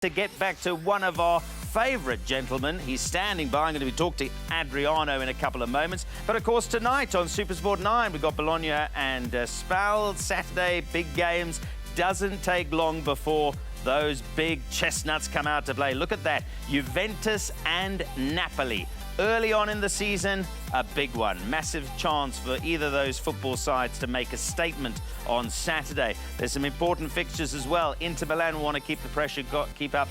To get back to one of our favourite gentlemen. He's standing by. I'm going to be talking to Adriano in a couple of moments. But, of course, tonight on SuperSport 9, we've got Bologna and Spal. Saturday, big games. Doesn't take long before those big chestnuts come out to play. Look at that. Juventus and Napoli. Early on in the season, a big one. Massive chance for either of those football sides to make a statement on Saturday. There's some important fixtures as well. Inter Milan want to keep the pressure, keep up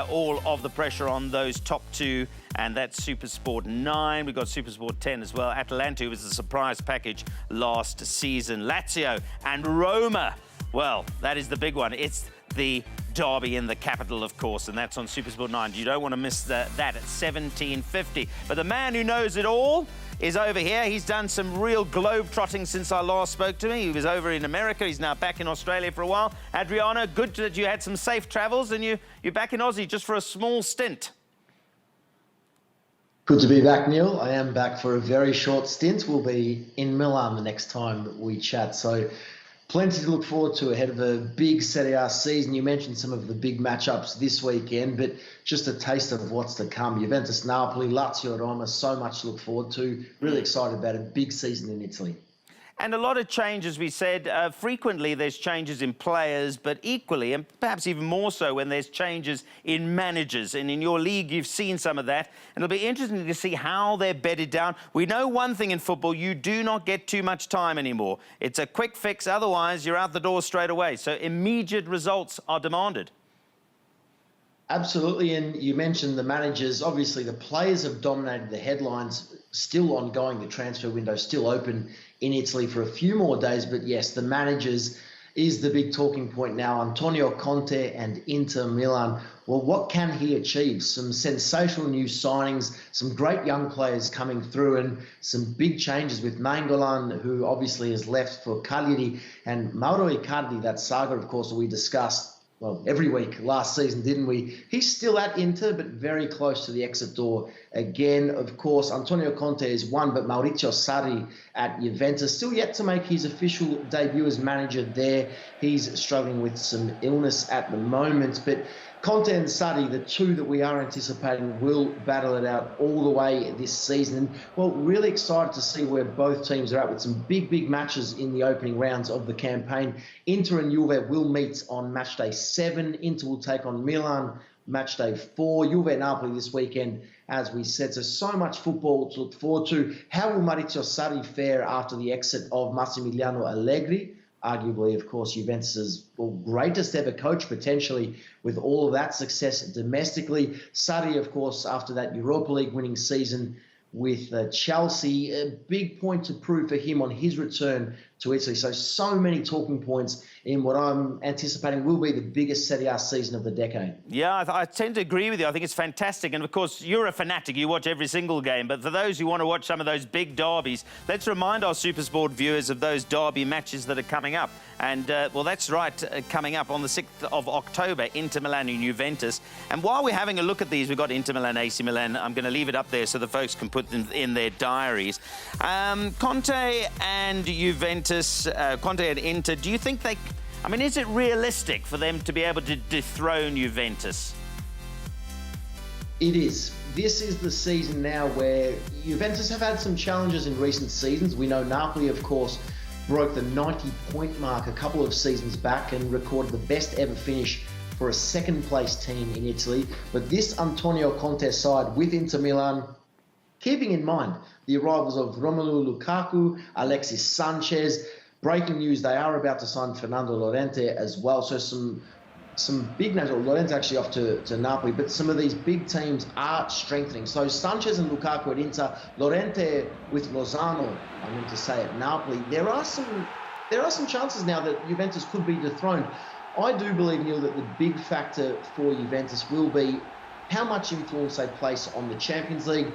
all of the pressure on those top two, and that's SuperSport 9. We've got SuperSport 10 as well. Atalanta was a surprise package last season. Lazio and Roma. Well, that is the big one. It's the derby in the capital, of course, and that's on SuperSport 9. You don't want to miss that at 17:50. But the man who knows it all is over here. He's done some real globe-trotting since I last spoke to him. He was over in America. He's now back in Australia for a while. Adriano, good that you had some safe travels and you're back in Aussie just for a small stint. Good to be back, Neil. I am back for a very short stint. We'll be in Milan the next time we chat. So plenty to look forward to ahead of a big Serie A season. You mentioned some of the big matchups this weekend, but just a taste of what's to come. Juventus, Napoli, Lazio, Roma, so much to look forward to. Really excited about a big season in Italy. And a lot of changes, we said. Frequently there's changes in players, but equally, and perhaps even more so, when there's changes in managers. And in your league, you've seen some of that. And it'll be interesting to see how they're bedded down. We know one thing in football, you do not get too much time anymore. It's a quick fix, otherwise you're out the door straight away. So immediate results are demanded. Absolutely, and you mentioned the managers. Obviously, the players have dominated the headlines, still ongoing. The transfer window still open in Italy for a few more days. But yes, the managers is the big talking point now. Antonio Conte and Inter Milan. Well, what can he achieve? Some sensational new signings, some great young players coming through, and some big changes with Nainggolan, who obviously has left for Cagliari, and Mauro Icardi, that saga, of course, that we discussed every week last season, didn't we? He's still at Inter, but very close to the exit door again. Of course, Antonio Conte is one, but Maurizio Sarri at Juventus, still yet to make his official debut as manager there. He's struggling with some illness at the moment, but Conte and Sarri, the two that we are anticipating, will battle it out all the way this season. Well, really excited to see where both teams are at with some big matches in the opening rounds of the campaign. Inter and Juve will meet on match day 7. Inter will take on Milan match day 4. Juve Napoli this weekend, as we said. So much football to look forward to. How will Maurizio Sarri fare after the exit of Massimiliano Allegri? Arguably, of course, Juventus's greatest ever coach, potentially, with all of that success domestically. Sarri, of course, after that Europa League winning season with Chelsea, a big point to prove for him on his return to Italy. So many talking points in what I'm anticipating will be the biggest Serie A season of the decade. Yeah, I tend to agree with you. I think it's fantastic. And, of course, you're a fanatic. You watch every single game. But for those who want to watch some of those big derbies, let's remind our SuperSport viewers of those derby matches that are coming up. And, well, that's right, coming up on the 6th of October, Inter Milan and Juventus. And while we're having a look at these, we've got Inter Milan, AC Milan. I'm going to leave it up there so the folks can put them in their diaries. Conte and Juventus, Conte and Inter, do you think they... I mean, is it realistic for them to be able to dethrone Juventus? It is. This is the season now where Juventus have had some challenges in recent seasons. We know Napoli, of course, broke the 90-point mark a couple of seasons back and recorded the best ever finish for a second-place team in Italy. But this Antonio Conte side with Inter Milan, keeping in mind the arrivals of Romelu Lukaku, Alexis Sanchez. Breaking news, they are about to sign Fernando Llorente as well. So some big names, or Llorente's actually off to Napoli, but some of these big teams are strengthening. So Sanchez and Lukaku at Inter, Llorente with Lozano, I meant to say, at Napoli. There are some chances now that Juventus could be dethroned. I do believe, Neil, that the big factor for Juventus will be how much influence they place on the Champions League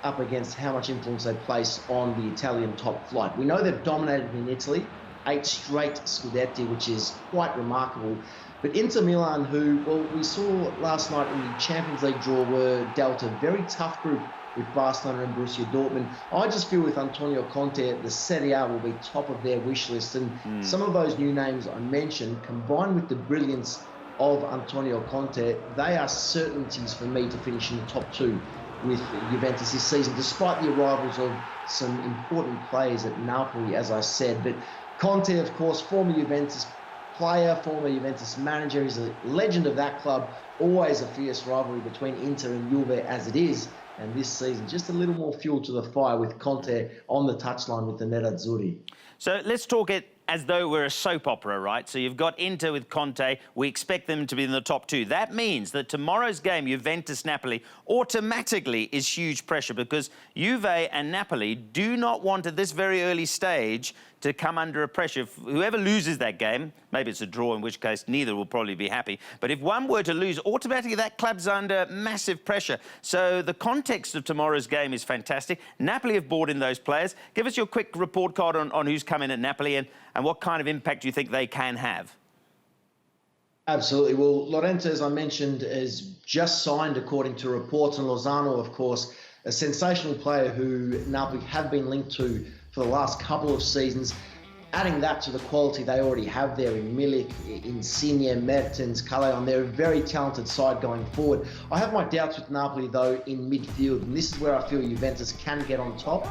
up against how much influence they place on the Italian top flight. We know they've dominated in Italy, 8 straight Scudetti, which is quite remarkable. But Inter Milan, who, well, we saw last night in the Champions League draw, were dealt a very tough group with Barcelona and Borussia Dortmund. I just feel with Antonio Conte, the Serie A will be top of their wish list. And some of those new names I mentioned, combined with the brilliance of Antonio Conte, they are certainties for me to finish in the top two with Juventus this season, despite the arrivals of some important players at Napoli, as I said. But Conte, of course, former Juventus player, former Juventus manager, he's a legend of that club. Always a fierce rivalry between Inter and Juve as it is. And this season, just a little more fuel to the fire with Conte on the touchline with the Nerazzurri. So let's talk it as though we're a soap opera, right? So you've got Inter with Conte. We expect them to be in the top two. That means that tomorrow's game, Juventus-Napoli, automatically is huge pressure because Juve and Napoli do not want at this very early stage to come under a pressure. If whoever loses that game, maybe it's a draw, in which case neither will probably be happy. But if one were to lose, automatically that club's under massive pressure. So the context of tomorrow's game is fantastic. Napoli have brought in those players. Give us your quick report card on who's come in at Napoli and what kind of impact do you think they can have? Absolutely. Well, Llorente, as I mentioned, is just signed, according to reports, and Lozano, of course, a sensational player who Napoli have been linked to for the last couple of seasons. Adding that to the quality they already have there in Milik, Insigne, Mertens, Callejon, they're a very talented side going forward. I have my doubts with Napoli, though, in midfield, and this is where I feel Juventus can get on top.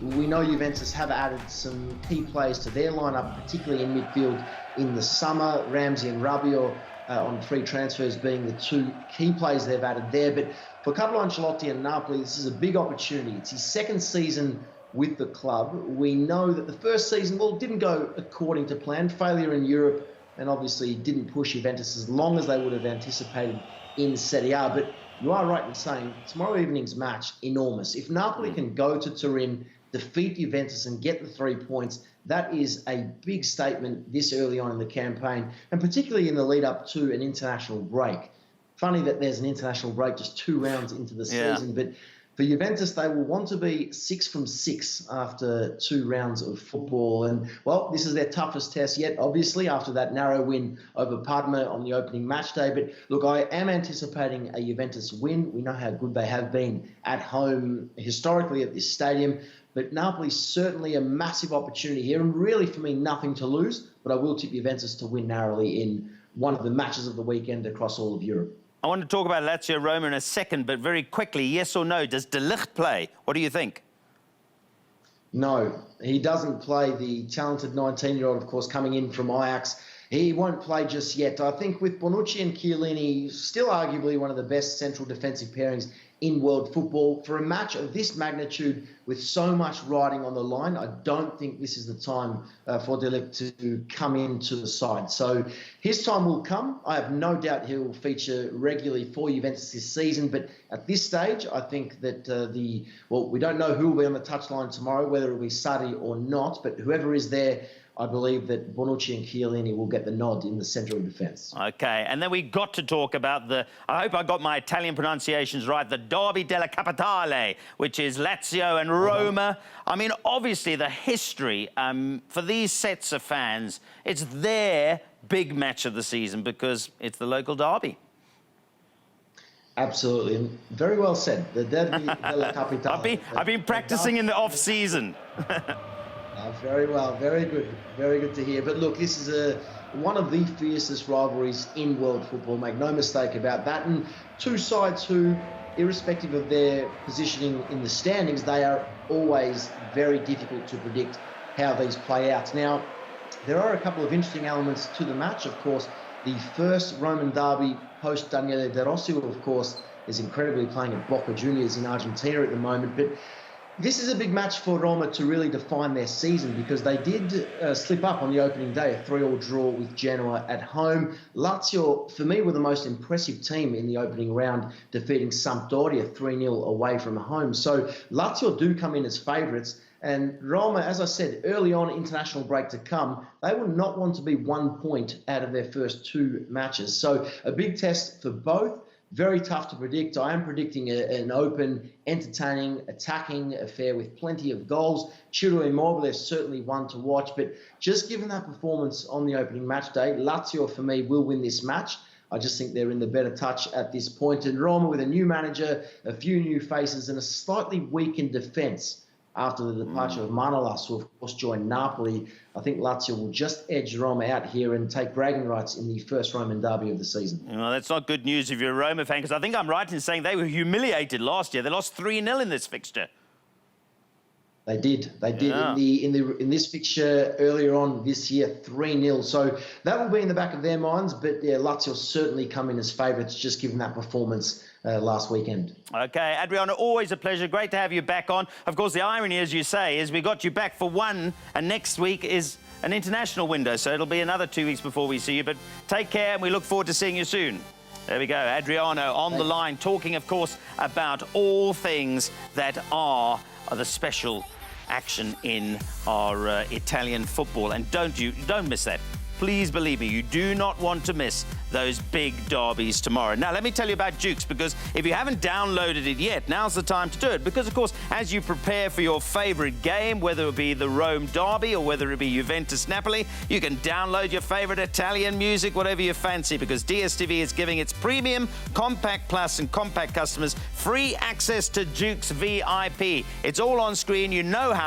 We know Juventus have added some key players to their lineup, particularly in midfield in the summer. Ramsey and Rabiot on free transfers being the two key players they've added there. But for Carlo Ancelotti and Napoli, this is a big opportunity. It's his second season with the club. We know that the first season, well, didn't go according to plan. Failure in Europe, and obviously didn't push Juventus as long as they would have anticipated in Serie A. But you are right in saying tomorrow evening's match, enormous. If Napoli can go to Turin, defeat Juventus and get the 3 points, that is a big statement this early on in the campaign, and particularly in the lead up to an international break. Funny that there's an international break just 2 rounds into the season, but for Juventus, they will want to be 6 from 6 after 2 rounds of football. And, well, this is their toughest test yet, obviously, after that narrow win over Parma on the opening match day. But, look, I am anticipating a Juventus win. We know how good they have been at home historically at this stadium. But Napoli's certainly a massive opportunity here, and really, for me, nothing to lose. But I will tip Juventus to win narrowly in one of the matches of the weekend across all of Europe. I want to talk about Lazio Roma in a second, but very quickly, yes or no, does De Ligt play? What do you think? No, he doesn't play. The talented 19-year-old, of course, coming in from Ajax. He won't play just yet. I think with Bonucci and Chiellini, still arguably one of the best central defensive pairings in world football. For a match of this magnitude with so much riding on the line, I don't think this is the time for De Ligt to come into the side. So his time will come. I have no doubt he'll feature regularly for Juventus this season. But at this stage, I think that we don't know who will be on the touchline tomorrow, whether it will be Sarri or not. But whoever is there, I believe that Bonucci and Chiellini will get the nod in the centre of defence. OK, and then we got to talk about I hope I got my Italian pronunciations right, the Derby della Capitale, which is Lazio and Roma. I mean, obviously, the history for these sets of fans, it's their big match of the season because it's the local derby. Absolutely, and very well said. The Derby della Capitale. I've been practising in the off-season. Very well, very good to hear. But look, this is one of the fiercest rivalries in world football, make no mistake about that. And two sides who, irrespective of their positioning in the standings, they are always very difficult to predict how these play out. Now, there are a couple of interesting elements to the match. Of course, the first Roman derby post Daniele De Rossi, who of course is incredibly playing at Boca Juniors in Argentina at the moment. But this is a big match for Roma to really define their season because they did slip up on the opening day, a 3-3 draw with Genoa at home. Lazio, for me, were the most impressive team in the opening round, defeating Sampdoria 3-0 away from home. So Lazio do come in as favourites. And Roma, as I said, early on, international break to come, they will not want to be 1 point out of their first 2 matches. So a big test for both. Very tough to predict. I am predicting an open, entertaining, attacking affair with plenty of goals. Ciro Immobile is certainly one to watch, but just given that performance on the opening match day, Lazio, for me, will win this match. I just think they're in the better touch at this point. And Roma, with a new manager, a few new faces, and a slightly weakened defence, after the departure of Manolas, who of course joined Napoli. I think Lazio will just edge Roma out here and take bragging rights in the first Roman derby of the season. Well, that's not good news if you're a Roma fan, because I think I'm right in saying they were humiliated last year. They lost 3-0 in this fixture. They did. They did Yeah. in this fixture earlier on this year, 3-0. So that will be in the back of their minds. But yeah, Lazio certainly come in as favourites, just given that performance last weekend. Okay, Adriano, always a pleasure. Great to have you back on. Of course, the irony, as you say, is we got you back for one, and next week is an international window, so it'll be another 2 weeks before we see you. But take care, and we look forward to seeing you soon. There we go, Adriano on the line, talking, of course, about all things that are the special action in our Italian football. And don't miss that. Please believe me, you do not want to miss those big derbies tomorrow. Now, let me tell you about Jukes, because if you haven't downloaded it yet, now's the time to do it. Because, of course, as you prepare for your favourite game, whether it be the Rome derby or whether it be Juventus Napoli, you can download your favourite Italian music, whatever you fancy, because DSTV is giving its premium, Compact Plus and Compact customers free access to Jukes VIP. It's all on screen. You know how